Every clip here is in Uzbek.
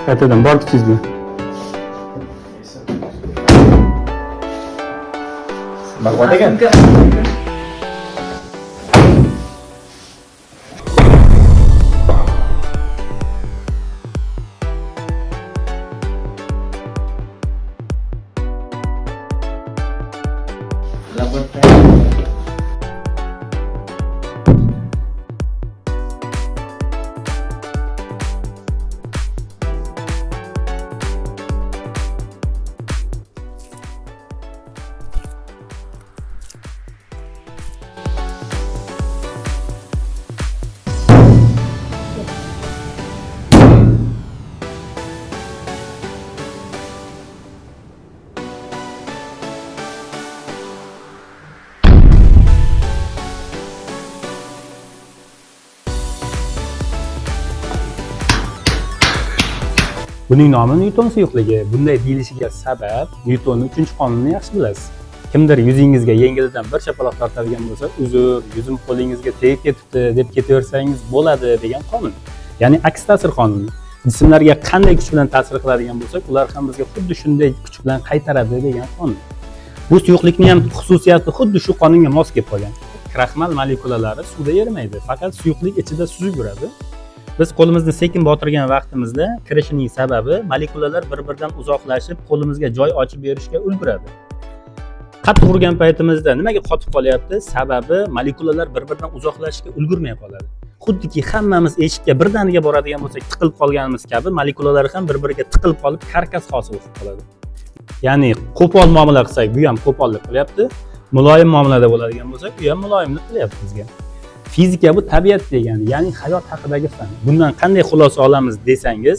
Qaytadan bor kuchingiz bilan. Baqvat ekan. Buning nomi Nyuton suyuqligi. Bunday deyilishiga sabab Nyutonning 3-qonunini yaxshi bilasiz. Kimdir yuzingizga yengildan bir shapaloq tortadigan bo'lsa, uzr, yuzim qo'lingizga tegib ketibdi deb ketaversangiz bo'ladi degan qonun. Ya'ni aks ta'sir qonuni. Jismlarga qanday kuch bilan ta'sir qiladigan bo'lsak, ular ham bizga xuddi shunday kuch bilan qaytaradi degan qonun. Bu suyuqlikning ham xususiyati xuddi shu qonunga mos kelib qolgan. Kraxmal molekulalari suvda erimaydi, faqat suyuqlik ichida suzib yuradi. Biz qo'limizni sekin botirgan vaqtimizda kirishining sababi molekulalar bir-biridan uzoqlashib, qo'limizga joy ochib berishga ulguradi. Qattiq urgan paytimizda nimaga qotib qolyapti? Sababi molekulalar bir-biridan uzoqlashishga ulgurmay qoladi. Xuddiki hammamiz eshikka birdaniga boradigan bo'lsak, tiqilib qolganimiz kabi molekulalar ham bir-biriga tiqilib qolib karkas hosil qilib qoladi. Ya'ni qo'pol muomala qilsak, bu ham qo'pollik qilyapti. Muloyim muomalada bo'ladigan bo'lsak, bu ham muloyimlik qilyapti bizga. Fizika bu tabiat degani, ya'ni hayot haqidagi fan. Bundan qanday xulosa olamiz desangiz,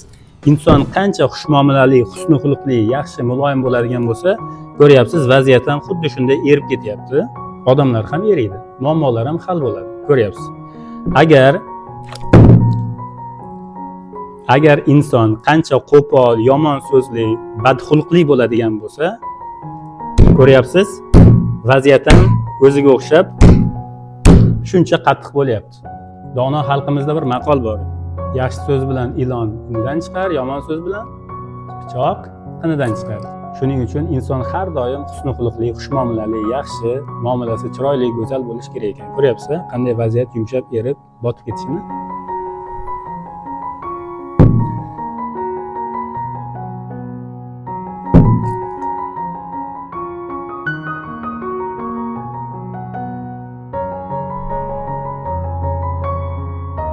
inson qancha xushmuomalali, husni xuluqli, yaxshi, muloyim bo'ladigan bo'lsa, ko'ryapsiz, vaziyat ham xuddi shunday erib ketyapti. Odamlar ham eriydi, muammolar ham hal bo'ladi. Ko'ryapsiz. Agar inson qancha qo'pol, yomon so'zli, badxulqli bo'ladigan bo'lsa, ko'ryapsiz, vaziyat ham o'ziga o'xshab shuncha qattiq bo'lyapti. Dono xalqimizda bir maqol bor. Yaxshi so'z bilan ilon inidan chiqar, yomon so'z bilan pichoq qinidan chiqar. Shuning uchun inson har doim husni xuluqli, xushmuomalali, yaxshi, muomalasi chiroyli, go'zal bo'lish kerak ekan. Ko'ryapsiz, qanday vaziyat yumshab erib, botib ketishini.